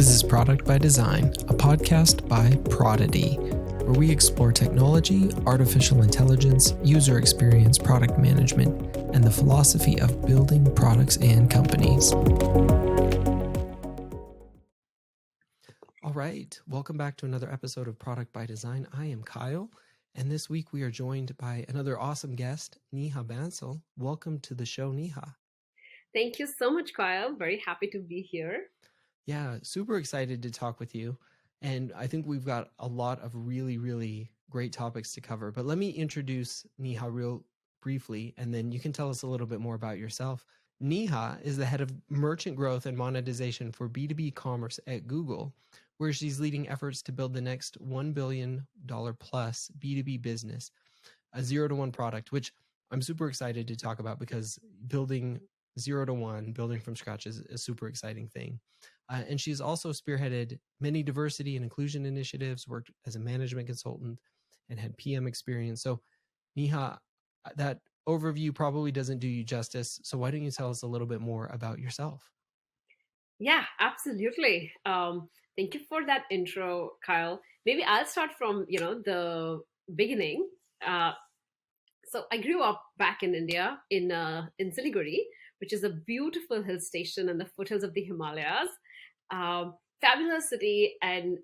This is Product by Design, a podcast by PRDs, where we explore technology, artificial intelligence, user experience, product management, and the philosophy of building products and companies. All right, welcome back to another episode of Product by Design. I am Kyle, and this week we are joined by another awesome guest, Neha Bansal. Welcome to the show, Neha. Thank you so much, Kyle. Very happy to be here. Yeah, super excited to talk with you. And I think we've got a lot of really great topics to cover. But let me introduce Neha real briefly, and then you can tell us a little bit more about yourself. Neha is the head of merchant growth and monetization for B2B commerce at Google, where she's leading efforts to build the next $1 billion plus B2B business, a 0-to-1 product, which I'm super excited to talk about because building 0-to-1, building from scratch is a super exciting thing. And she's also spearheaded many diversity and inclusion initiatives, worked as a management consultant, and had PM experience. So Neha, that overview probably doesn't do you justice. So why don't you tell us a little bit more about yourself? Yeah, absolutely. Thank you for that intro, Kyle. Maybe I'll start from, the beginning. So I grew up back in India in Siliguri, which is a beautiful hill station in the foothills of the Himalayas. Fabulous city, and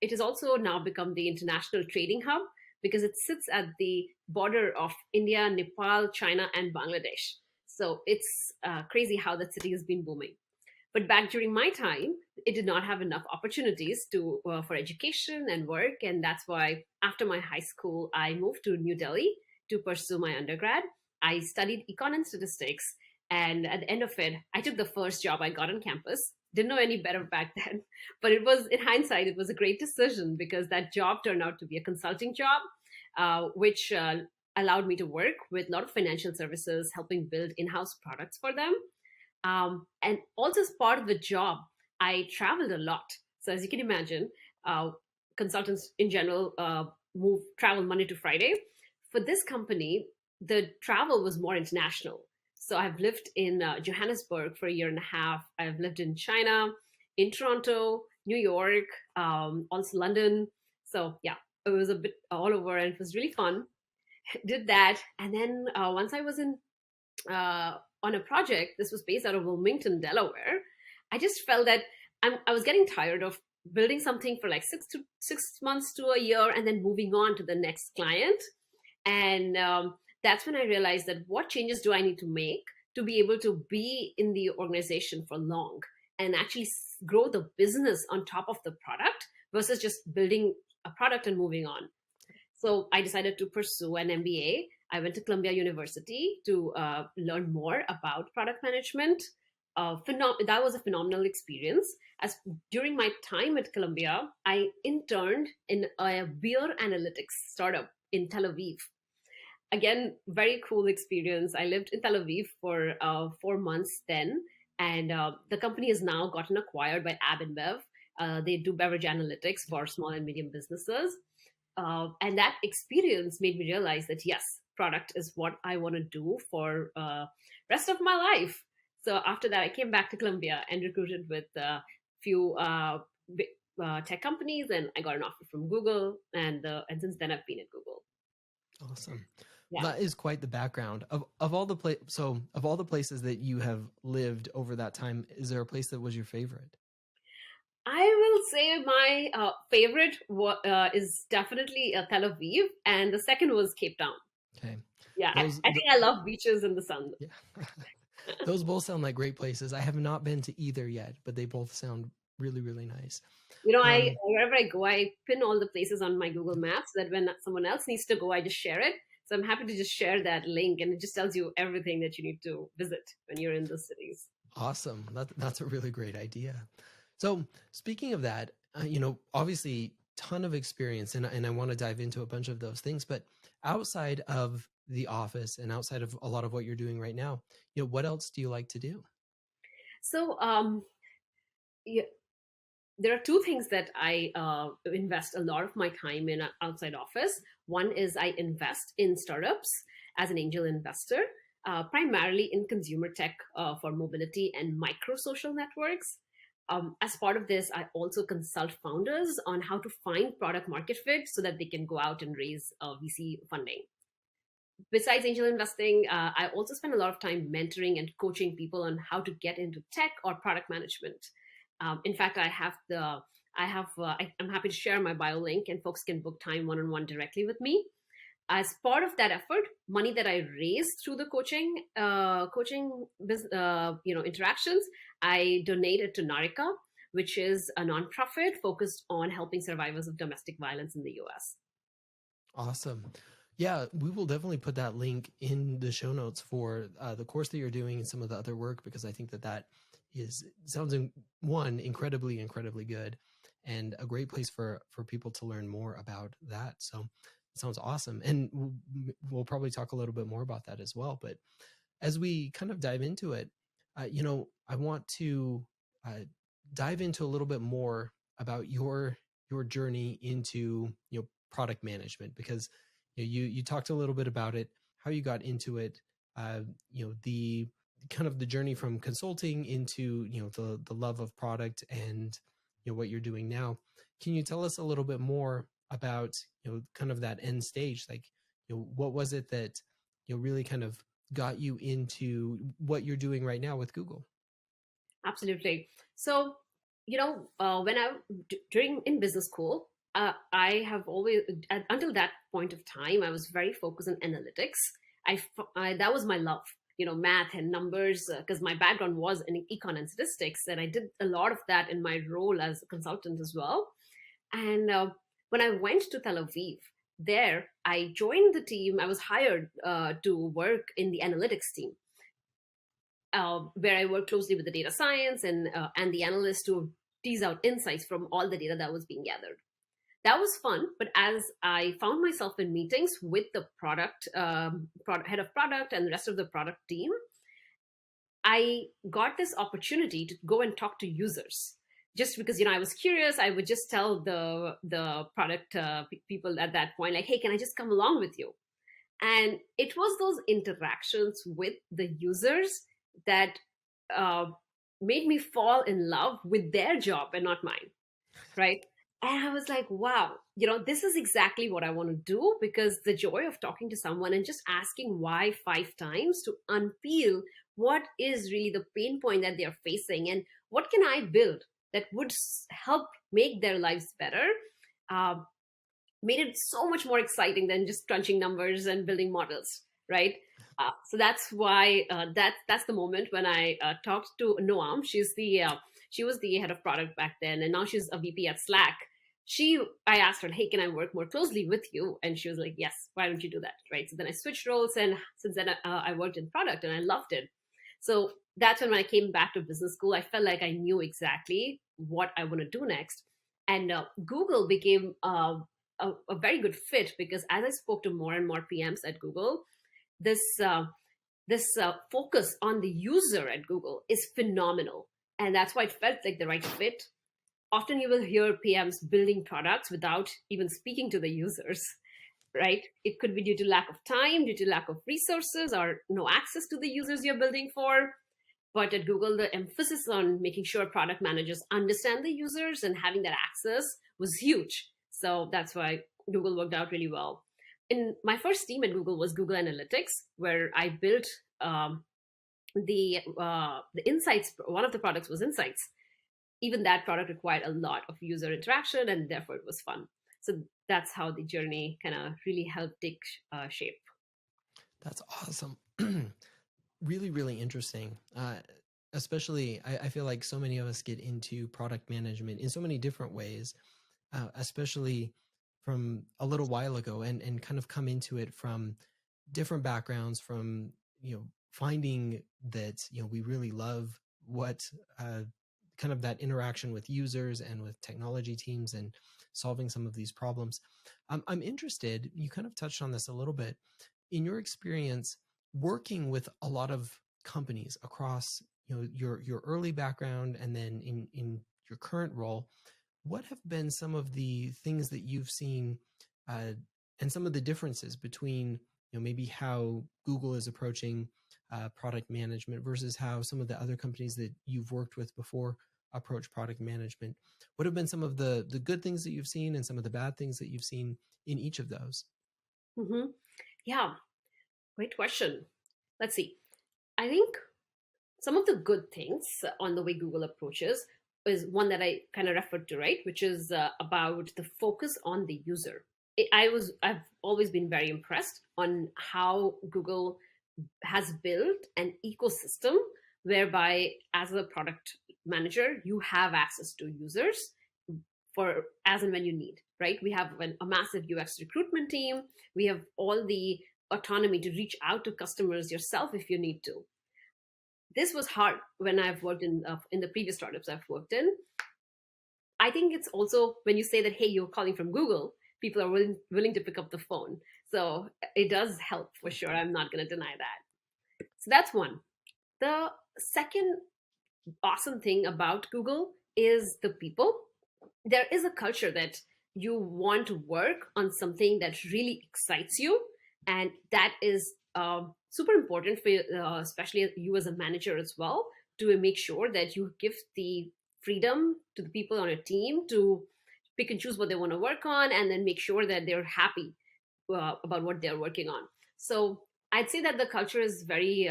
it has also now become the international trading hub because it sits at the border of India, Nepal, China, and Bangladesh. So it's crazy how that city has been booming. But back during my time, it did not have enough opportunities for education and work, and that's why after my high school, I moved to New Delhi to pursue my undergrad. I studied econ and statistics, and at the end of it, I took the first job I got on campus. Didn't know any better back then, but it was, in hindsight, it was a great decision because that job turned out to be a consulting job, which allowed me to work with a lot of financial services, helping build in-house products for them. And also as part of the job, I traveled a lot. So as you can imagine, consultants in general travel Monday to Friday. For this company, the travel was more international. So I've lived in Johannesburg for a year and a half. I've lived in China, in Toronto, New York, also London. So yeah, it was a bit all over and it was really fun. Did that. And then once I was on a project, this was based out of Wilmington, Delaware, I just felt that I was getting tired of building something for like 6 months to a year and then moving on to the next client. And that's when I realized that what changes do I need to make to be able to be in the organization for long and actually grow the business on top of the product versus just building a product and moving on. So I decided to pursue an MBA. I went to Columbia University to learn more about product management. That was a phenomenal experience. As during my time at Columbia, I interned in a beer analytics startup in Tel Aviv. Again, very cool experience. I lived in Tel Aviv for 4 months then, and the company has now gotten acquired by Ab InBev. They do beverage analytics for small and medium businesses. And that experience made me realize that, yes, product is what I want to do for rest of my life. So after that, I came back to Columbia and recruited with a few tech companies, and I got an offer from Google, and since then I've been at Google. Awesome. Yeah. That is quite the background of all the of all the places that you have lived over that time. Is there a place that was your favorite? I will say my favorite is definitely Tel Aviv, and the second was Cape Town. Okay. Yeah, I think I love beaches and the sun. Yeah. Those both sound like great places. I have not been to either yet, but they both sound really nice. Wherever I go, I pin all the places on my Google Maps that when someone else needs to go, I just share it. So I'm happy to just share that link, and it just tells you everything that you need to visit when you're in those cities. Awesome. That's a really great idea. So speaking of that, obviously ton of experience, and I want to dive into a bunch of those things, but outside of the office and outside of a lot of what you're doing right now, what else do you like to do? So, there are two things that I invest a lot of my time in outside office. One is I invest in startups as an angel investor, primarily in consumer tech for mobility and micro social networks. As part of this, I also consult founders on how to find product market fit so that they can go out and raise VC funding. Besides angel investing, I also spend a lot of time mentoring and coaching people on how to get into tech or product management. In fact, I'm happy to share my bio link, and folks can book time one-on-one directly with me. As part of that effort, money that I raised through the interactions, I donated to Narika, which is a nonprofit focused on helping survivors of domestic violence in the US. Awesome. Yeah, we will definitely put that link in the show notes for the course that you're doing and some of the other work, because I think that sounds incredibly, incredibly good, and a great place for people to learn more about that. So it sounds awesome. And we'll probably talk a little bit more about that as well. But as we kind of dive into it, I want to dive into a little bit more about your journey into product management, because you talked a little bit about it, how you got into it, the kind of the journey from consulting into the love of product, and what you're doing now. Can you tell us a little bit more about kind of that end stage? Like, what was it that really kind of got you into what you're doing right now with Google? Absolutely. So, when during in business school, I have always, until that point of time, I was very focused on analytics. That was my love, math and numbers, because my background was in econ and statistics, and I did a lot of that in my role as a consultant as well. And when I went to Tel Aviv, there I joined the team. I was hired to work in the analytics team, where I worked closely with the data science and the analysts to tease out insights from all the data that was being gathered. That was fun, but as I found myself in meetings with the head of product and the rest of the product team, I got this opportunity to go and talk to users. Just because I was curious, I would just tell the product people at that point, like, "Hey, can I just come along with you?" And it was those interactions with the users that made me fall in love with their job and not mine, right? And I was like, wow, this is exactly what I want to do, because the joy of talking to someone and just asking why 5 times to unpeel what is really the pain point that they're facing and what can I build that would help make their lives better, made it so much more exciting than just crunching numbers and building models, right? So that's why that's the moment when I talked to Noam. She was the head of product back then, and now she's a VP at Slack. I asked her, "Hey, can I work more closely with you?" And she was like, "Yes, why don't you do that?" Right. So then I switched roles, and since then I worked in product, and I loved it. So that's when I came back to business school, I felt like I knew exactly what I want to do next, and Google became a very good fit, because as I spoke to more and more PMs at Google, this focus on the user at Google is phenomenal, and that's why it felt like the right fit. Often you will hear PMs building products without even speaking to the users, right? It could be due to lack of time, due to lack of resources, or no access to the users you're building for. But at Google, the emphasis on making sure product managers understand the users and having that access was huge. So that's why Google worked out really well. In my first team at Google was Google Analytics, where I built the Insights. One of the products was Insights. Even that product required a lot of user interaction, and therefore it was fun. So that's how the journey kind of really helped take shape. That's awesome. Really, really interesting. Especially, I feel like so many of us get into product management in so many different ways, especially from a little while ago, and kind of come into it from different backgrounds, from finding that we really love what kind of that interaction with users and with technology teams and solving some of these problems. I'm interested, you kind of touched on this a little bit, in your experience working with a lot of companies across your early background and then in your current role. What have been some of the things that you've seen and some of the differences between maybe how Google is approaching product management versus how some of the other companies that you've worked with before approach product management. What have been some of the good things that you've seen and some of the bad things that you've seen in each of those? Mm-hmm. Yeah, great question. Let's see. I think some of the good things on the way Google approaches is one that I kind of referred to, right? Which is about the focus on the user. I've always been very impressed on how Google has built an ecosystem whereby, as a product manager, you have access to users for as and when you need, right? We have a massive UX recruitment team. We have all the autonomy to reach out to customers yourself if you need to. This was hard when I've worked in the previous startups I've worked in. I think it's also when you say that, hey, you're calling from Google, people are willing to pick up the phone. So it does help for sure. I'm not going to deny that. So that's one. The second awesome thing about Google is the people. There is a culture that you want to work on something that really excites you, and that is super important for especially you as a manager as well, to make sure that you give the freedom to the people on your team to pick and choose what they want to work on, and then make sure that they're happy about what they're working on. So I'd say that the culture is very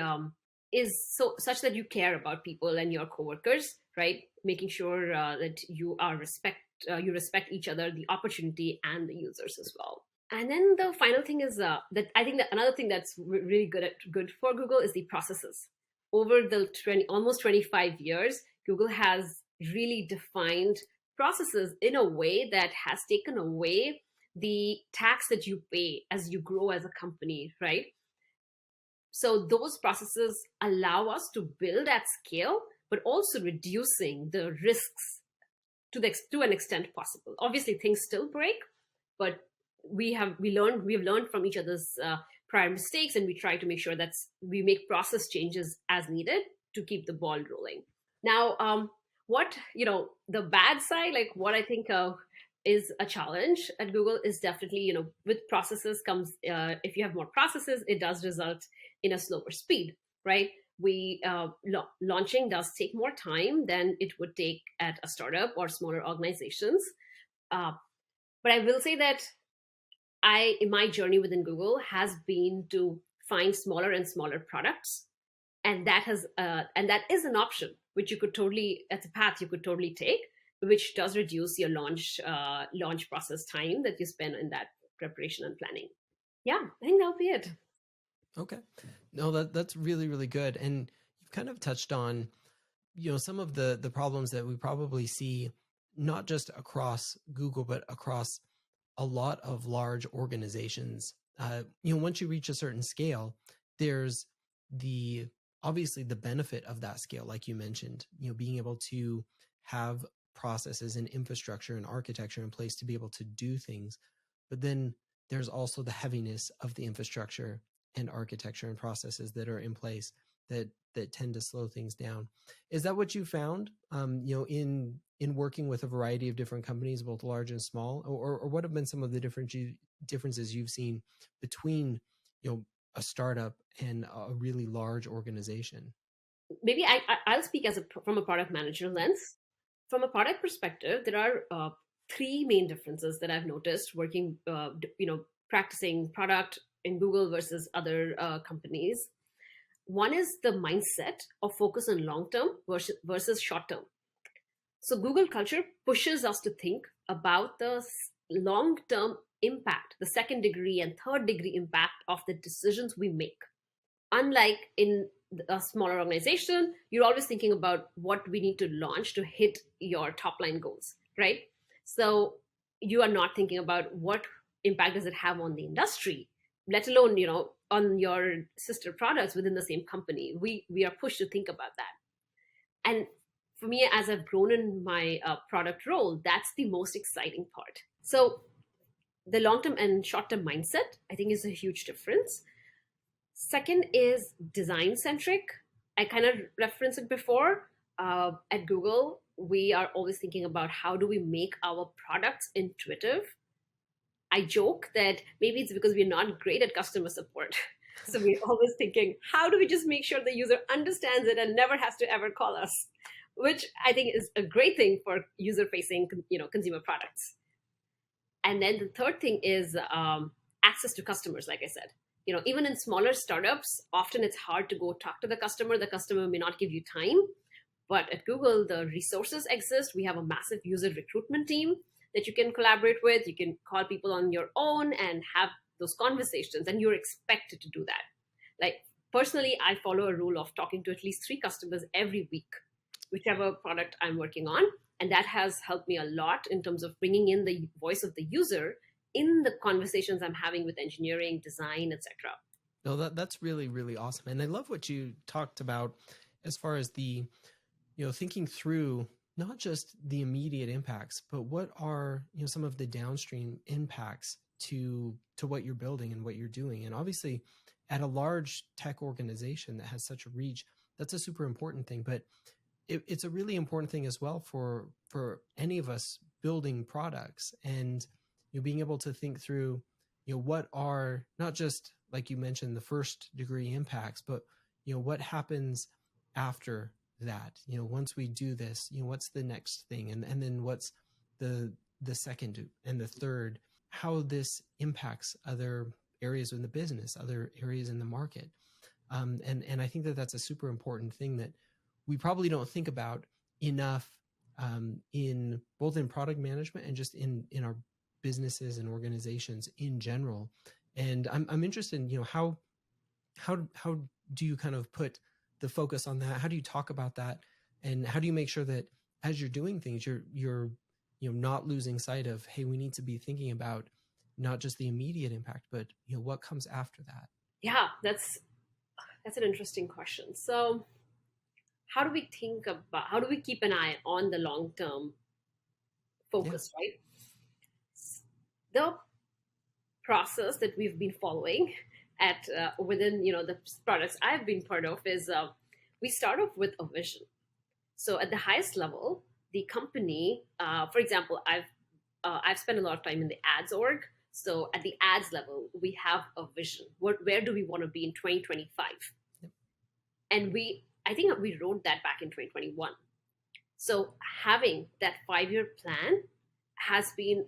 is so such that you care about people and your coworkers, right? Making sure that you respect each other, the opportunity, and the users as well. And then the final thing is that I think that another thing that's really good for Google is the processes. Over the almost 25 years, Google has really defined processes in a way that has taken away the tax that you pay as you grow as a company, right? So those processes allow us to build at scale, but also reducing the risks to an extent possible. Obviously, things still break, but we have learned from each other's prior mistakes, and we try to make sure that we make process changes as needed to keep the ball rolling. Now, what the bad side, like what I think is a challenge at Google, is definitely with processes comes if you have more processes, it does result in a slower speed, right? We launching does take more time than it would take at a startup or smaller organizations. But I will say that in my journey within Google has been to find smaller and smaller products, and that is an option which you could totally, that's a path you could totally take, which does reduce your launch process time that you spend in that preparation and planning. Yeah, I think that'll be it. Okay. No, that's really, really good. And you've kind of touched on, some of the problems that we probably see, not just across Google, but across a lot of large organizations. Once you reach a certain scale, there's obviously the benefit of that scale, like you mentioned, being able to have processes and infrastructure and architecture in place to be able to do things. But then there's also the heaviness of the infrastructure and architecture and processes that are in place that tend to slow things down. Is that what you found, in working with a variety of different companies, both large and small, or what have been some of the differences you've seen between, a startup and a really large organization? Maybe I'll speak from a product manager lens. From a product perspective, there are three main differences that I've noticed working, practicing product in Google versus other companies. One is the mindset of focus on long term versus short term. So Google culture pushes us to think about the long term impact, the second degree and third degree impact of the decisions we make. Unlike in a smaller organization, you're always thinking about what we need to launch to hit your top line goals, right? So you are not thinking about what impact does it have on the industry, let alone on your sister products within the same company. We are pushed to think about that. And for me, as I've grown in my product role, that's the most exciting part. So the long-term and short-term mindset, I think, is a huge difference. Second is design-centric. I kind of referenced it before. At Google, we are always thinking about how do we make our products intuitive. I joke that maybe it's because we're not great at customer support. So we're always thinking, how do we just make sure the user understands it and never has to ever call us? which I think is a great thing for user-facing, consumer products. And then the third thing is access to customers. Like I said, even in smaller startups, often it's hard to go talk to the customer. The customer may not give you time. But at Google, the resources exist. We have a massive user recruitment team that you can collaborate with. You can call people on your own and have those conversations, and you're expected to do that. Like, personally, I follow a rule of talking to at least 3 customers every week, whichever product I'm working on. And that has helped me a lot in terms of bringing in the voice of the user in the conversations I'm having with engineering, design, etc. No, that's really, really awesome. And I love what you talked about as far as the, thinking through not just the immediate impacts, but what are, some of the downstream impacts to what you're building and what you're doing. And obviously at a large tech organization that has such a reach, that's a super important thing. But it's a really important thing as well for any of us building products, and being able to think through what are not just, like you mentioned, the first degree impacts, but what happens after that. Once we do this, what's the next thing, and then what's the second and the third, how this impacts other areas in the business, other areas in the market. And I think that that's a super important thing that we probably don't think about enough, in both in product management and just in our businesses and organizations in general. And I'm interested in, how do you kind of put the focus on that? How do you talk about that? And how do you make sure that as you're doing things, you're not losing sight of, hey, we need to be thinking about not just the immediate impact, but what comes after that? Yeah, that's an interesting question. So how do we keep an eye on the long term focus, right? The process that we've been following at within the products I've been part of is we start off with a vision. So at the highest level, the company, for example, I've spent a lot of time in the ads org. So at the ads level, we have a vision. Where do we want to be in 2025? Yep. And I think we wrote that back in 2021. So having that 5-year plan has been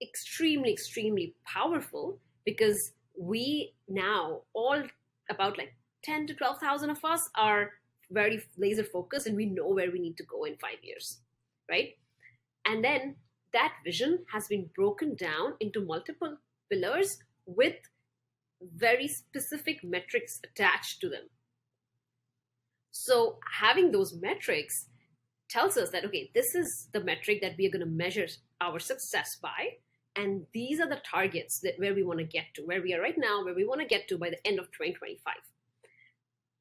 extremely, extremely powerful, because we now, all about like 10 to 12,000 of us, are very laser focused, and we know where we need to go in 5 years, right? And then that vision has been broken down into multiple pillars with very specific metrics attached to them. So having those metrics tells us that, okay, this is the metric that we are going to measure our success by. And these are the targets where we want to get to, where we are right now, where we want to get to by the end of 2025.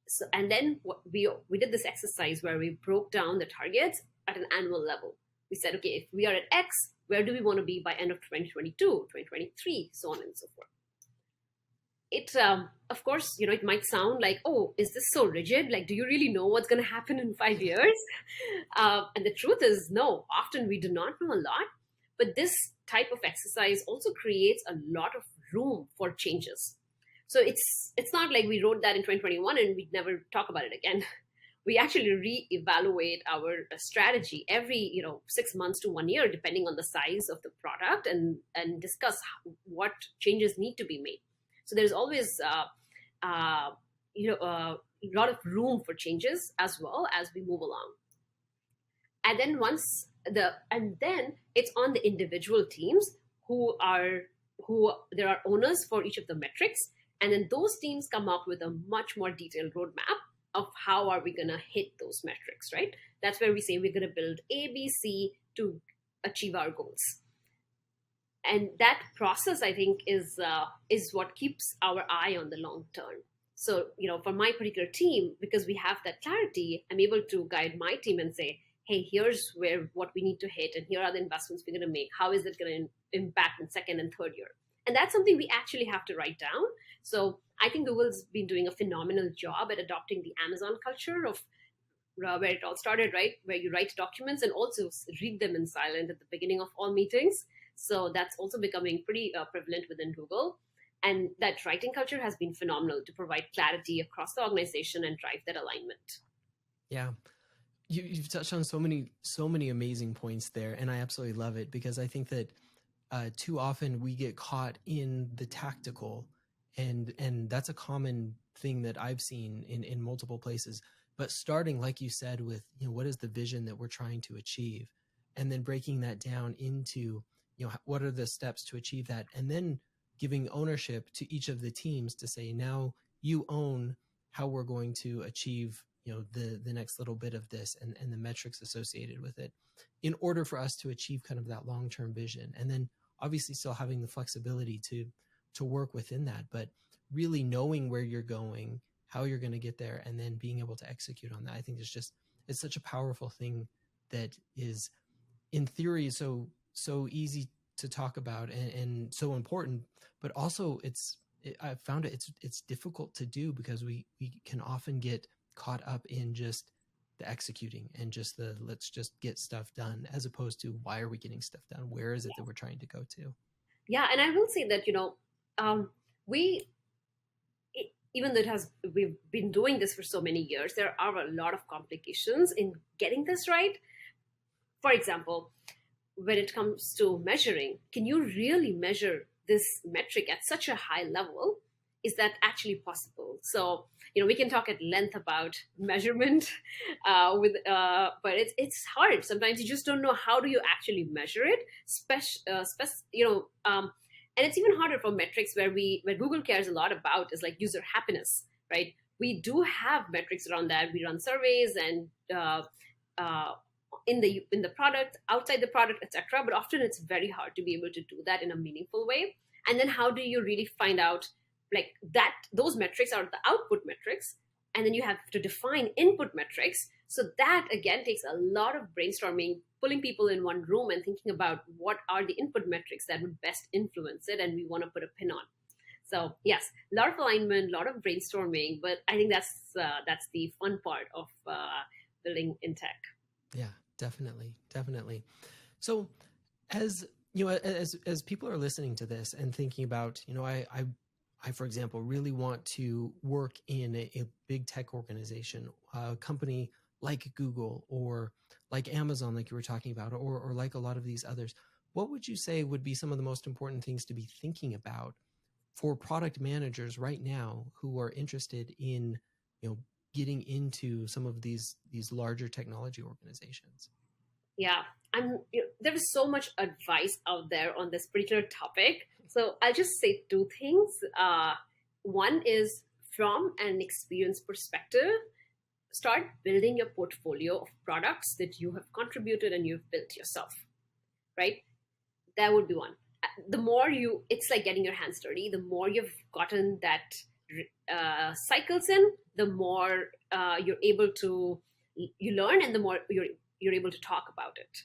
So, and then we did this exercise where we broke down the targets at an annual level. We said, okay, if we are at X, where do we want to be by end of 2022, 2023, so on and so forth. It, of course, it might sound like, oh, is this so rigid? Like, do you really know what's going to happen in 5 years? And the truth is, no, often we do not know a lot. But this type of exercise also creates a lot of room for changes. So it's not like we wrote that in 2021 and we'd never talk about it again. We actually reevaluate our strategy every 6 months to 1 year, depending on the size of the product, and discuss what changes need to be made. So there's always a lot of room for changes as well as we move along. And then then it's on the individual teams who there are owners for each of the metrics, and then those teams come up with a much more detailed roadmap of how are we going to hit those metrics, right? That's where we say we're going to build A, B, C to achieve our goals. And that process, I think, is what keeps our eye on the long term. So, for my particular team, because we have that clarity, I'm able to guide my team and say, hey, here's what we need to hit, and here are the investments we're going to make. How is it going to impact in second and third year? And that's something we actually have to write down. So I think Google's been doing a phenomenal job at adopting the Amazon culture of where it all started, right? Where you write documents and also read them in silent at the beginning of all meetings. So that's also becoming pretty prevalent within Google. And that writing culture has been phenomenal to provide clarity across the organization and drive that alignment. Yeah. You've touched on so many amazing points there, and I absolutely love it, because I think that too often we get caught in the tactical, and that's a common thing that I've seen in multiple places. But starting, like you said, with, what is the vision that we're trying to achieve, and then breaking that down into, what are the steps to achieve that, and then giving ownership to each of the teams to say, now you own how we're going to achieve, the next little bit of this, and the metrics associated with it, in order for us to achieve kind of that long-term vision. And then obviously still having the flexibility to work within that, but really knowing where you're going, how you're going to get there, and then being able to execute on that. I think it's such a powerful thing that is, in theory, so easy to talk about, and so important, but also I found it's difficult to do, because we can often get caught up in just the executing, and just the let's just get stuff done, as opposed to why are we getting stuff done? Where is it that we're trying to go to? Yeah, and I will say that we even though we've been doing this for so many years, there are a lot of complications in getting this right. For example, when it comes to measuring, can you really measure this metric at such a high level? Is that actually possible? So, we can talk at length about measurement, but it's hard. Sometimes you just don't know how do you actually measure it. And it's even harder for metrics where Google cares a lot about is like user happiness, right? We do have metrics around that. We run surveys and uh, in the product, outside the product, etc. But often it's very hard to be able to do that in a meaningful way. And then how do you really find out like that those metrics are the output metrics, and then you have to define input metrics. So that again takes a lot of brainstorming, pulling people in one room and thinking about what are the input metrics that would best influence it, and we want to put a pin on. So yes, a lot of alignment, a lot of brainstorming, but I think that's the fun part of building in tech. Yeah, definitely. So, as as people are listening to this and thinking about, I, for example, really want to work in a big tech organization, a company like Google, or like Amazon, like you were talking about, or like a lot of these others. What would you say would be some of the most important things to be thinking about for product managers right now who are interested in, getting into some of these larger technology organizations? Yeah, there is so much advice out there on this particular topic. So I'll just say two things. One is from an experience perspective, start building your portfolio of products that you have contributed and you've built yourself, right? That would be one. The more it's like getting your hands dirty. The more you've gotten that cycles in, the more you're able to you learn, and the more you're able to talk about it.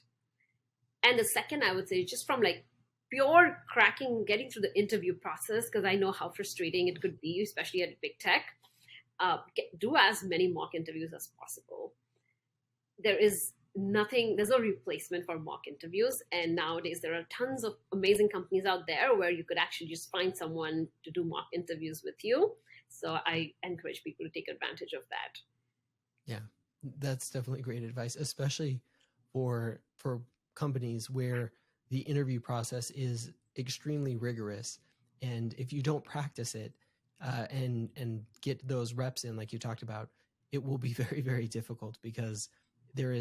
And the second, I would say, just from like pure cracking, getting through the interview process, because I know how frustrating it could be, especially at big tech. Do as many mock interviews as possible. There's no replacement for mock interviews. And nowadays, there are tons of amazing companies out there where you could actually just find someone to do mock interviews with you. So I encourage people to take advantage of that. Yeah, that's definitely great advice, especially for companies where the interview process is extremely rigorous. And if you don't practice it and get those reps in, like you talked about, it will be very, very difficult, because there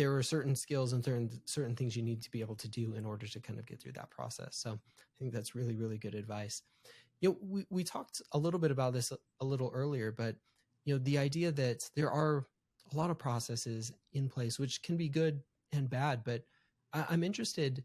are certain skills and certain things you need to be able to do in order to kind of get through that process. So I think that's really, really good advice. We talked a little bit about this a little earlier, but the idea that there are a lot of processes in place, which can be good and bad, but I'm interested,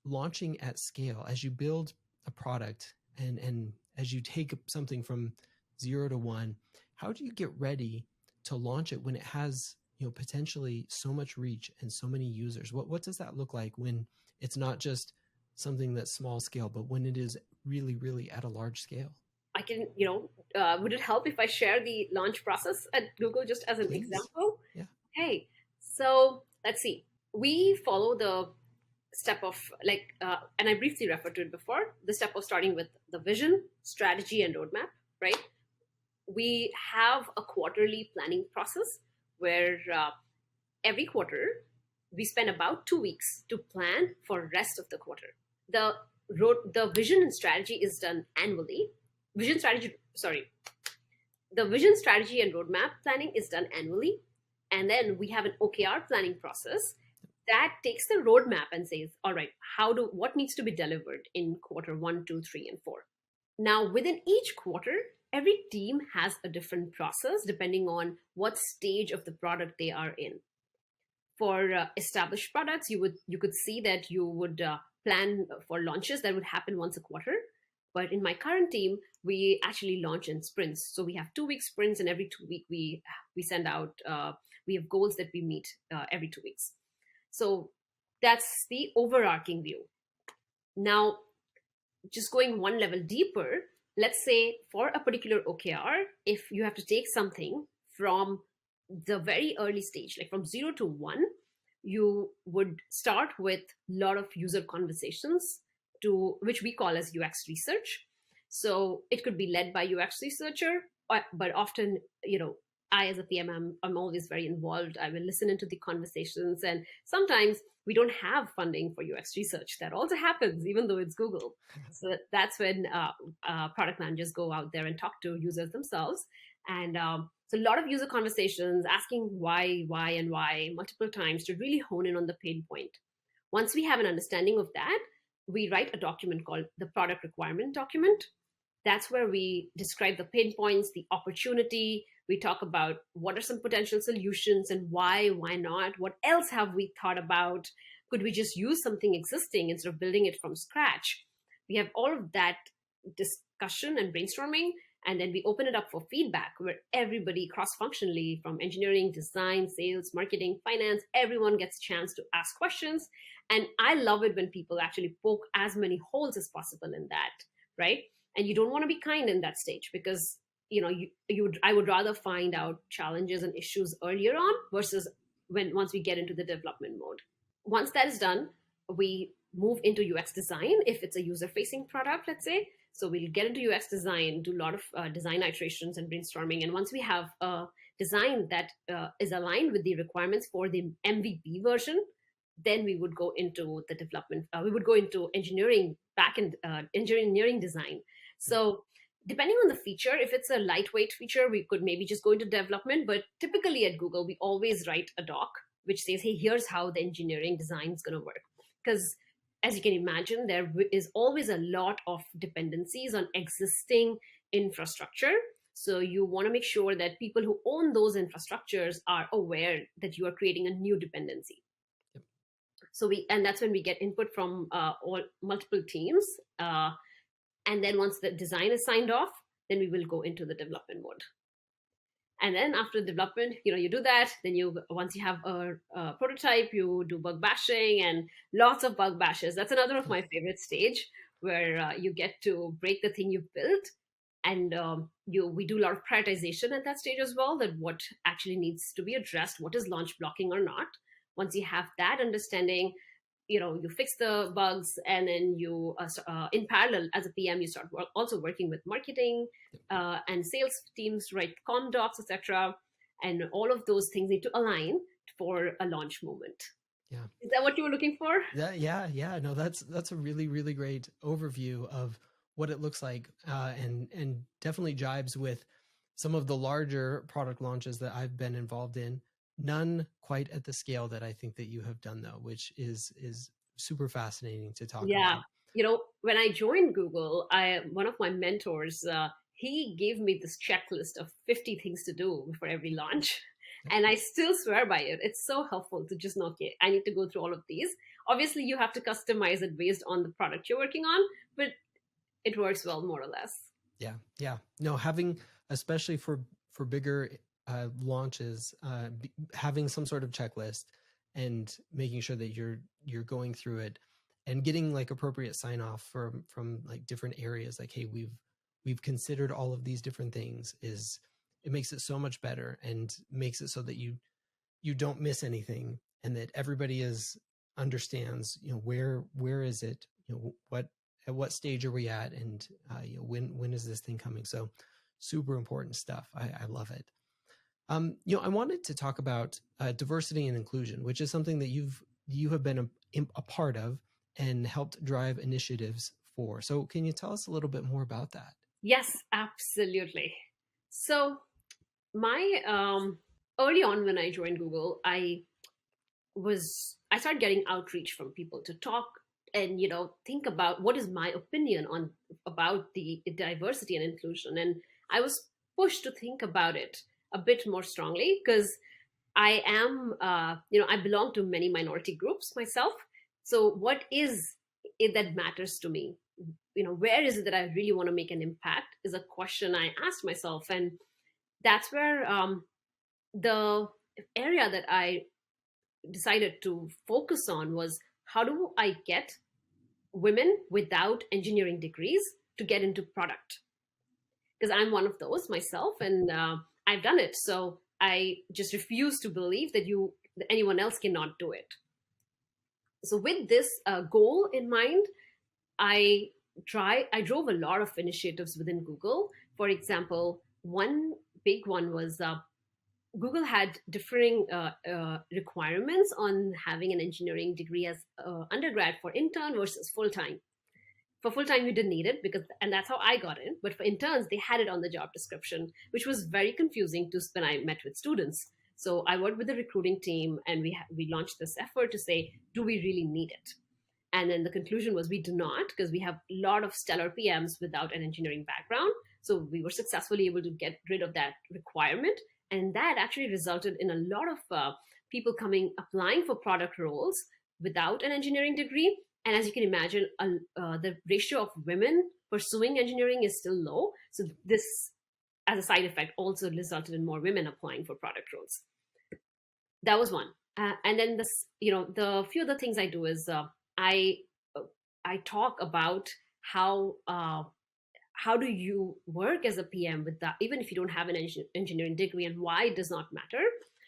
launching at scale, as you build a product and as you take something from 0 to 1, how do you get ready to launch it when it has, potentially so much reach and so many users? What does that look like when it's not just something that's small scale, but when it is really, really at a large scale? I can, would it help if I share the launch process at Google just as an Please. example? Yeah. Hey, so let's see. We follow the step of and I briefly referred to it before, the step of starting with the vision, strategy, and roadmap, right? we have a quarterly planning process where every quarter we spend about 2 weeks to plan for rest of the quarter. The the vision and strategy is done annually. Vision strategy, sorry, the vision strategy and roadmap planning is done annually, and then we have an OKR planning process that takes the roadmap and says, all right, what needs to be delivered in quarter 1, 2, 3, and 4. Now, within each quarter, every team has a different process depending on what stage of the product they are in. For established products, you could see that you would plan for launches that would happen once a quarter. But in my current team, we actually launch in sprints. So we have 2 week sprints, and every 2 week we send out. We have goals that we meet every 2 weeks. So that's the overarching view. Now, just going one level deeper, let's say for a particular OKR, if you have to take something from the very early stage, like from 0 to 1, you would start with a lot of user conversations, to which we call as UX research. So it could be led by UX researcher, but often, I as a PM, I'm always very involved. I will listen into the conversations, and sometimes we don't have funding for UX research. That also happens, even though it's Google. So that's when product managers go out there and talk to users themselves. And so a lot of user conversations, asking why, and why multiple times to really hone in on the pain point. Once we have an understanding of that, we write a document called the product requirement document. That's where we describe the pain points, the opportunity. We talk about what are some potential solutions and why not? What else have we thought about? Could we just use something existing instead of building it from scratch? We have all of that discussion and brainstorming, and then we open it up for feedback where everybody cross-functionally, from engineering, design, sales, marketing, finance, everyone gets a chance to ask questions. And I love it when people actually poke as many holes as possible in that, right? And you don't want to be kind in that stage, because I would rather find out challenges and issues earlier on versus once we get into the development mode. Once that is done, we move into UX design if it's a user-facing product, let's say. So we'll get into UX design, do a lot of design iterations and brainstorming. And once we have a design that is aligned with the requirements for the MVP version, then we would go into the development. We would go into engineering, engineering design. So depending on the feature, if it's a lightweight feature, we could maybe just go into development. But typically at Google, we always write a doc which says, hey, here's how the engineering design is going to work. Because as you can imagine, there is always a lot of dependencies on existing infrastructure. So you want to make sure that people who own those infrastructures are aware that you are creating a new dependency. Yep. So that's when we get input from multiple teams. And then once the design is signed off, then we will go into the development mode. And then after development, you do that. Then once you have a prototype, you do bug bashing and lots of bug bashes. That's another of my favorite stage, where you get to break the thing you've built. And we do a lot of prioritization at that stage as well, that what actually needs to be addressed, what is launch blocking or not. Once you have that understanding, you fix the bugs, and then you, in parallel, as a PM, you start also working with marketing and sales teams, write comm docs, etc. And all of those things need to align for a launch moment. Yeah. Is that what you were looking for? Yeah. No, that's a really, really great overview of what it looks like, and definitely jibes with some of the larger product launches that I've been involved in. None quite at the scale that I think that you have done, though, which is super fascinating to talk about. When I joined Google, one of my mentors, he gave me this checklist of 50 things to do for every launch. And I still swear by it. It's so helpful to just know, okay, I need to go through all of these. Obviously, you have to customize it based on the product you're working on, but it works well, more or less. Yeah. No, having, especially for bigger launches, having some sort of checklist and making sure that you're going through it and getting like appropriate sign off from like different areas, like, hey, we've considered all of these different things, it makes it so much better and makes it so that you don't miss anything, and that everybody understands, where is it, at what stage are we at, and when is this thing coming. So Super important stuff. I love it. I wanted to talk about diversity and inclusion, which is something that you have been a part of and helped drive initiatives for. So can you tell us a little bit more about that? Yes, absolutely. So my early on when I joined Google, I started getting outreach from people to talk and think about what is my opinion on about the diversity and inclusion, and I was pushed to think about it a bit more strongly because I am I belong to many minority groups myself. So what is it that matters to me? Where is it that I really want to make an impact is a question I asked myself, and that's where the area that I decided to focus on was how do I get women without engineering degrees to get into product? Because I'm one of those myself, and I've done it. So I just refuse to believe that anyone else cannot do it. So with this goal in mind, I I drove a lot of initiatives within Google. For example, one big one was Google had differing requirements on having an engineering degree as undergrad for intern versus full time. For full time, you didn't need it and that's how I got in. But for interns, they had it on the job description, which was very confusing to when I met with students. So I worked with the recruiting team, and we launched this effort to say, do we really need it? And then the conclusion was we do not, because we have a lot of stellar PMs without an engineering background. So we were successfully able to get rid of that requirement. And that actually resulted in a lot of people applying for product roles without an engineering degree. And as you can imagine, the ratio of women pursuing engineering is still low. So this, as a side effect, also resulted in more women applying for product roles. That was one. And then the few other things I do is I I talk about how do you work as a PM with that, even if you don't have an engineering degree, and why it does not matter.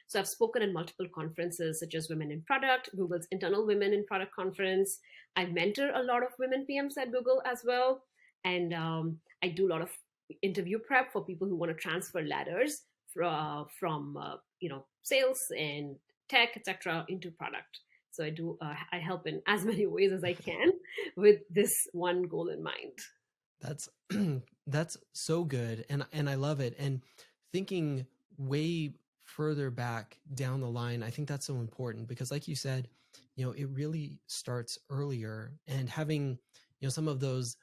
So I've spoken at multiple conferences, such as Women in Product, Google's internal Women in Product conference. I mentor a lot of women PMs at Google as well, and I do a lot of interview prep for people who want to transfer ladders from sales and tech, etc., into product. So I help in as many ways as I can with this one goal in mind. That's that's so good, and I love it. And thinking way further back down the line, I think that's so important because, like you said, it really starts earlier, and having some of those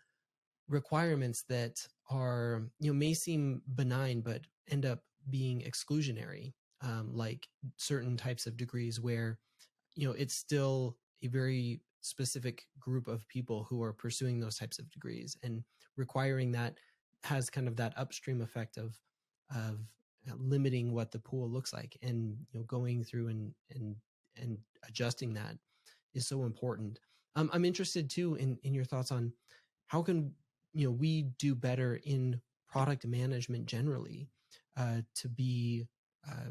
requirements that are may seem benign but end up being exclusionary, like certain types of degrees where it's still a very specific group of people who are pursuing those types of degrees, and requiring that has kind of that upstream effect of limiting what the pool looks like, and going through and adjusting that is so important. I'm interested too in your thoughts on how can we do better in product management generally to be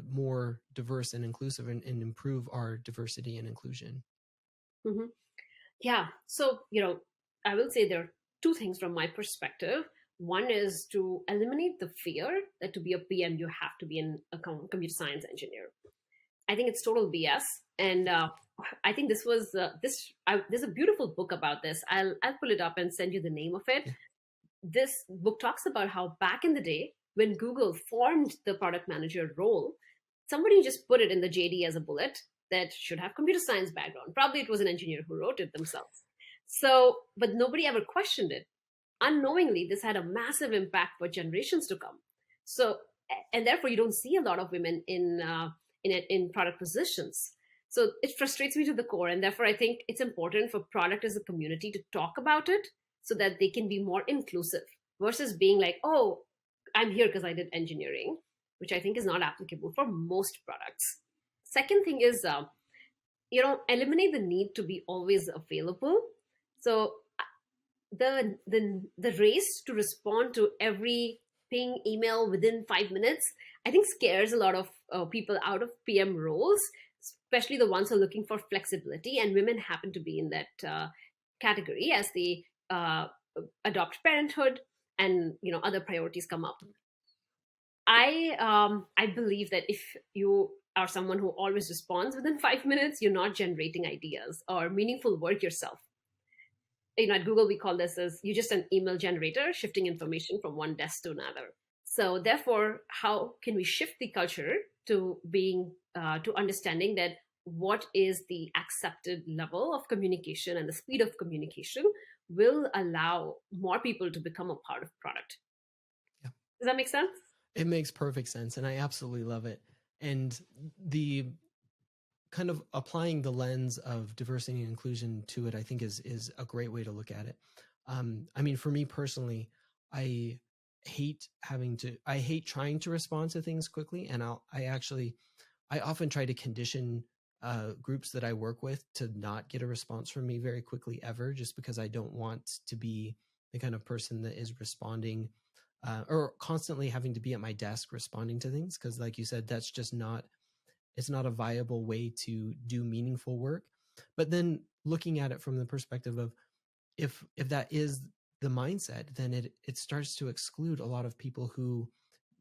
more diverse and inclusive, and improve our diversity and inclusion. Mm-hmm. Yeah. So, I will say there are two things from my perspective. One is to eliminate the fear that to be a PM, you have to be a computer science engineer. I think it's total BS. And I think there's a beautiful book about this. I'll pull it up and send you the name of it. Yeah. This book talks about how back in the day, when Google formed the product manager role, somebody just put it in the JD as a bullet that should have computer science background. Probably it was an engineer who wrote it themselves. So, but nobody ever questioned it. Unknowingly, this had a massive impact for generations to come. So, and therefore, you don't see a lot of women in product positions. So it frustrates me to the core, and therefore, I think it's important for product as a community to talk about it so that they can be more inclusive versus being like, oh, I'm here because I did engineering, which I think is not applicable for most products. Second thing is, eliminate the need to be always available. So the race to respond to every ping email within 5 minutes, I think scares a lot of people out of PM roles, especially the ones who are looking for flexibility. And women happen to be in that category as they adopt parenthood and other priorities come up. I believe that if you are someone who always responds within 5 minutes, you're not generating ideas or meaningful work yourself. At Google, we call this as you're just an email generator shifting information from one desk to another. So therefore, how can we shift the culture to being to understanding that what is the accepted level of communication and the speed of communication will allow more people to become a part of product. Yeah. Does that make sense? It makes perfect sense, and I absolutely love it. And the kind of applying the lens of diversity and inclusion to it, I think is a great way to look at it. I mean, for me personally, I I hate trying to respond to things quickly, and I often try to condition groups that I work with to not get a response from me very quickly ever, just because I don't want to be the kind of person that is responding or constantly having to be at my desk responding to things. Because, like you said, that's just not it's not a viable way to do meaningful work. But then looking at it from the perspective of if that is the mindset, then it starts to exclude a lot of people who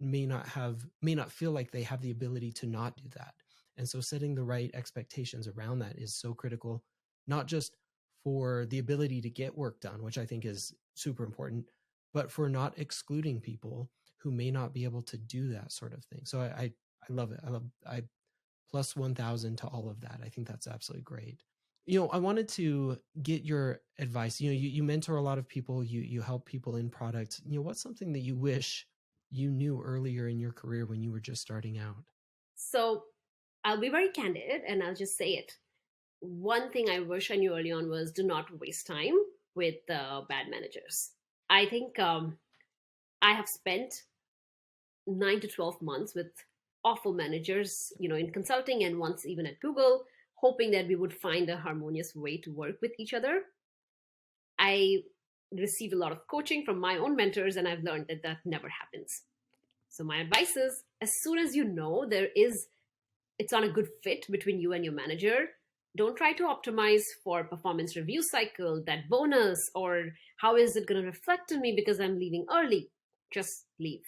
may not feel like they have the ability to not do that. And so setting the right expectations around that is so critical, not just for the ability to get work done, which I think is super important, but for not excluding people who may not be able to do that sort of thing. So I love it. I plus 1000 to all of that. I think that's absolutely great. I wanted to get your advice. You mentor a lot of people, you help people in product. What's something that you wish you knew earlier in your career when you were just starting out? So I'll be very candid and I'll just say it. One thing I wish I knew early on was do not waste time with bad managers. I think I have spent 9 to 12 months with awful managers, in consulting and once even at Google, hoping that we would find a harmonious way to work with each other. I received a lot of coaching from my own mentors, and I've learned that that never happens. So my advice is, as soon as you know it's not a good fit between you and your manager, don't try to optimize for performance review cycle, that bonus, or how is it going to reflect on me because I'm leaving early. Just leave.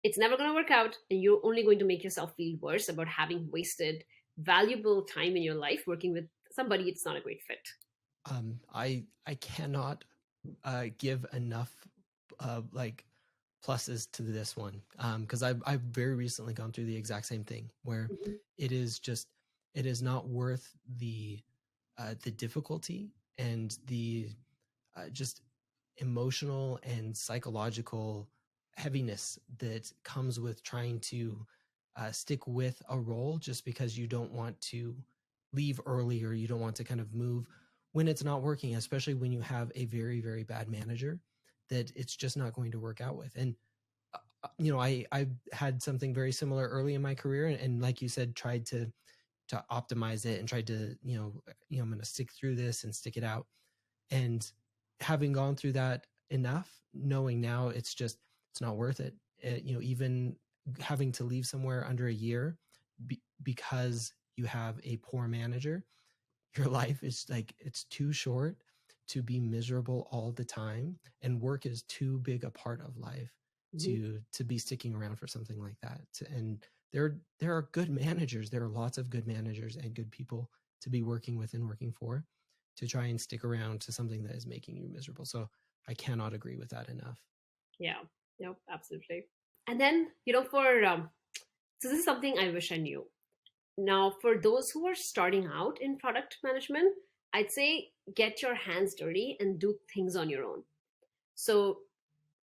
It's never going to work out, and you're only going to make yourself feel worse about having wasted valuable time in your life working with somebody it's not a great fit. I cannot give enough like pluses to this one because I've very recently gone through the exact same thing where Mm-hmm. it is not worth the difficulty and the just emotional and psychological heaviness that comes with trying to stick with a role just because you don't want to leave early or you don't want to kind of move when it's not working, especially when you have a very, very bad manager that it's just not going to work out with. And I had something very similar early in my career, and like you said, tried to optimize it and tried to I'm going to stick through this and stick it out. And having gone through that enough, knowing now it's not worth it. Even having to leave somewhere under a year because you have a poor manager, your life is like it's too short to be miserable all the time, and work is too big a part of life Mm-hmm. to be sticking around for something like that. And there are good managers. There are lots of good managers and good people to be working with and working for to try and stick around to something that is making you miserable. So I cannot agree with that enough. Yeah, yep, absolutely. And then, so this is something I wish I knew. Now, for those who are starting out in product management, I'd say get your hands dirty and do things on your own. So,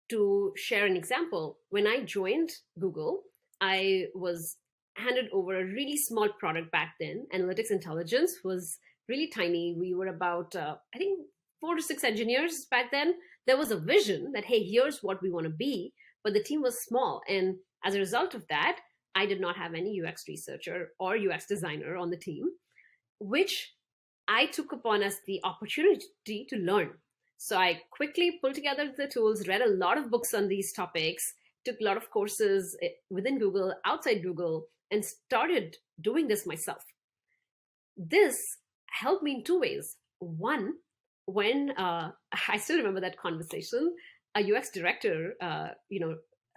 to share an example, when I joined Google, I was handed over a really small product back then. Analytics intelligence was really tiny. We were about, I think, 4 to 6 engineers back then. There was a vision that, hey, here's what we want to be, but the team was small. And as a result of that, I did not have any UX researcher or UX designer on the team, which I took upon as the opportunity to learn. So I quickly pulled together the tools, read a lot of books on these topics, took a lot of courses within Google, outside Google, and started doing this myself. This helped me in two ways. One, when I still remember that conversation, a UX director,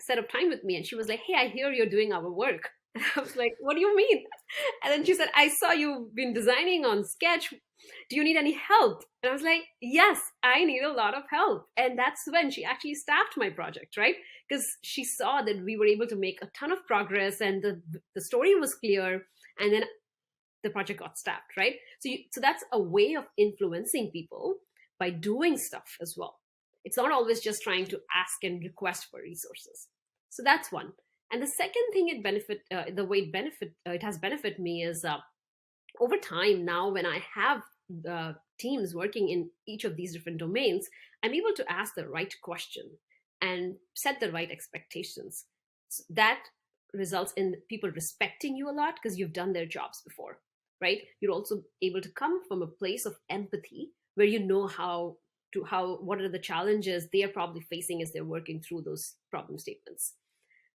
set up time with me, and she was like, "Hey, I hear you're doing our work." And I was like, "What do you mean?" And then she said, "I saw you've been designing on Sketch. Do you need any help?" And I was like, "Yes, I need a lot of help." And that's when she actually staffed my project, right? Because she saw that we were able to make a ton of progress, and the story was clear. And then the project got staffed, right? So that's a way of influencing people by doing stuff as well. It's not always just trying to ask and request for resources. So that's one. And the second thing the way it has benefit me is over time now, when I have teams working in each of these different domains, I'm able to ask the right question and set the right expectations. That results in people respecting you a lot because you've done their jobs before, right? You're also able to come from a place of empathy where you know what are the challenges they are probably facing as they're working through those problem statements.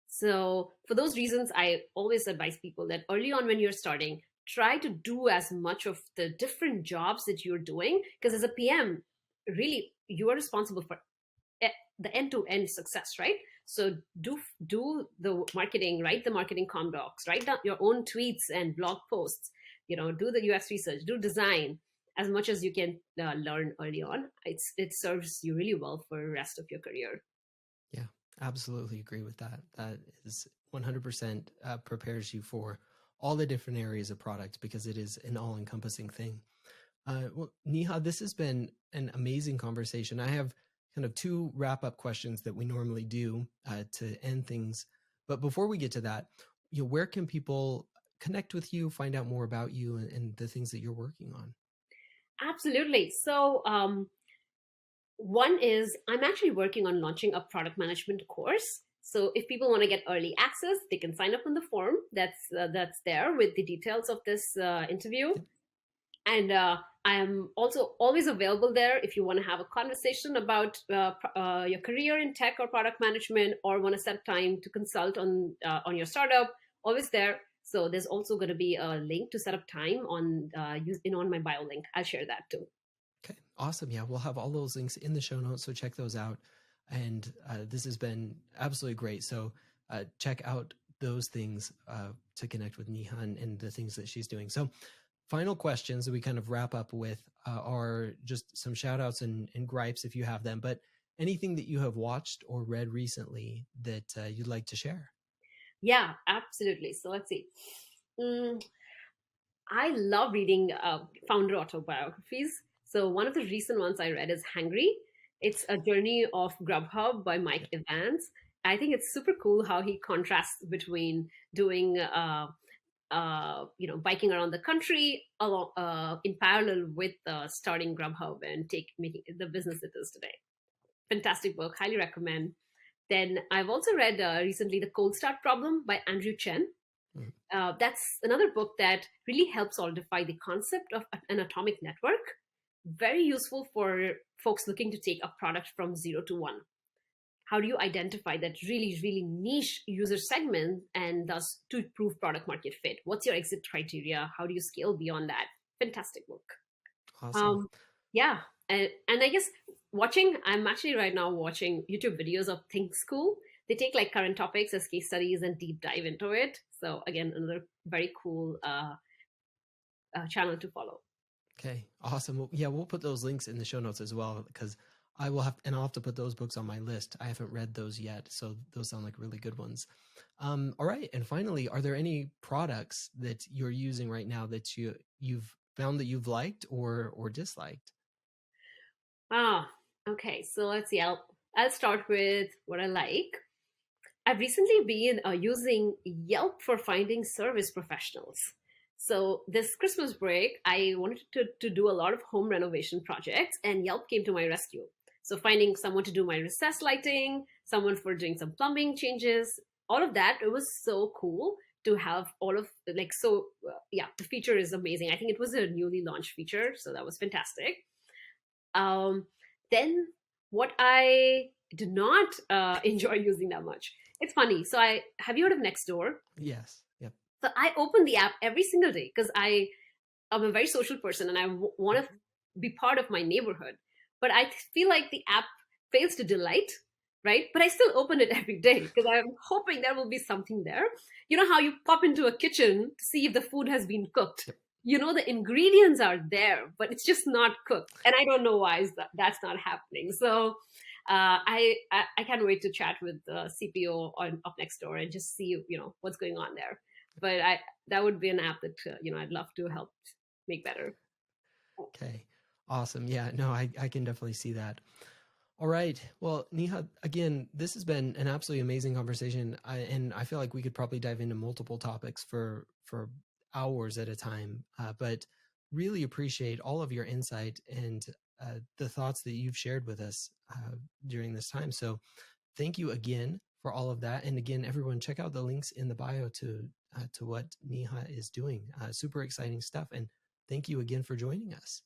So for those reasons, I always advise people that early on when you're starting, try to do as much of the different jobs that you're doing, because as a PM, really you are responsible for the end-to-end success, right? So do the marketing, write the marketing com docs, write down your own tweets and blog posts, do the UX research, do design. As much as you can learn early on, it serves you really well for the rest of your career. Yeah, absolutely agree with that. That is 100% prepares you for all the different areas of product because it is an all-encompassing thing. Well, Neha, this has been an amazing conversation. I have kind of two wrap-up questions that we normally do to end things. But before we get to that, where can people connect with you, find out more about you and the things that you're working on? Absolutely. So one is I'm actually working on launching a product management course. So if people want to get early access, they can sign up on the form that's there with the details of this interview. And I am also always available there if you want to have a conversation about your career in tech or product management, or want to set time to consult on your startup. Always there. So there's also going to be a link to set up time on my bio link. I'll share that too. Okay, awesome. Yeah, we'll have all those links in the show notes, so check those out. And this has been absolutely great. So check out those things to connect with Neha and the things that she's doing. So final questions that we kind of wrap up with are just some shout outs and gripes if you have them, but anything that you have watched or read recently that you'd like to share? Yeah, absolutely. So let's see. I love reading founder autobiographies. So one of the recent ones I read is Hangry. It's a journey of Grubhub by Mike Evans. I think it's super cool how he contrasts between doing biking around the country along in parallel with starting Grubhub and making it the business it is today. Fantastic book, highly recommend. Then I've also read recently The Cold Start Problem by Andrew Chen. That's another book that really helps solidify the concept of an atomic network. Very useful for folks looking to take a product from 0 to 1. How do you identify that really, really niche user segment and thus to prove product market fit? What's your exit criteria? How do you scale beyond that? Fantastic book. Awesome. Yeah. And I guess I'm actually right now watching YouTube videos of Think School. They take like current topics as case studies and deep dive into it. So again, another very cool channel to follow. Okay, awesome. Well, yeah, we'll put those links in the show notes as well because I'll have to put those books on my list. I haven't read those yet, so those sound like really good ones. All right, and finally, are there any products that you're using right now that you've found that you've liked or disliked? Okay. So let's see. I'll start with what I like. I've recently been using Yelp for finding service professionals. So this Christmas break, I wanted to do a lot of home renovation projects, and Yelp came to my rescue. So finding someone to do my recessed lighting, someone for doing some plumbing changes, all of that, it was so cool to have all of yeah, the feature is amazing. I think it was a newly launched feature, so that was fantastic. Um, then what I did not enjoy using that much. It's funny. So have you heard of Nextdoor? Yes. Yep. So I open the app every single day because I'm a very social person and I want to be part of my neighborhood. But I feel like the app fails to delight right? But I still open it every day because I'm hoping there will be something there. You know how you pop into a kitchen to see if the food has been cooked. Yep. You know, the ingredients are there, but it's just not cooked. And I don't know why that's not happening. So I can't wait to chat with the CPO of Nextdoor and just see, what's going on there. But that would be an app that, I'd love to help make better. Okay. Awesome. Yeah, no, I can definitely see that. All right. Well, Neha, again, this has been an absolutely amazing conversation. And I feel like we could probably dive into multiple topics for hours at a time. But really appreciate all of your insight and the thoughts that you've shared with us during this time. So thank you again for all of that. And again, everyone, check out the links in the bio to what Neha is doing. Super exciting stuff. And thank you again for joining us.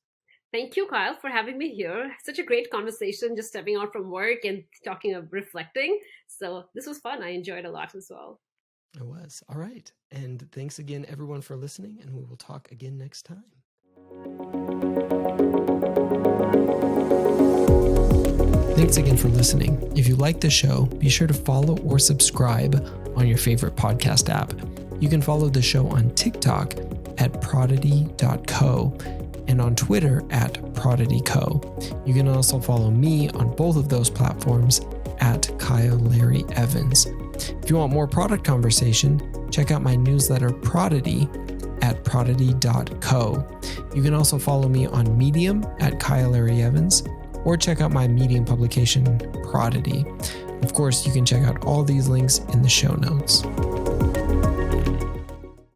Thank you, Kyle, for having me here. Such a great conversation, just stepping out from work and talking of reflecting. So this was fun. I enjoyed a lot as well. It was. All right. And thanks again, everyone, for listening. And we will talk again next time. Thanks again for listening. If you like the show, be sure to follow or subscribe on your favorite podcast app. You can follow the show on TikTok at prodigy.co and on Twitter at prodigyco. You can also follow me on both of those platforms at Kyle Larry Evans. If you want more product conversation, check out my newsletter Prodigy at prodigy.co. You can also follow me on Medium at Kyle Larry Evans, or check out my Medium publication, Prodigy. Of course, you can check out all these links in the show notes.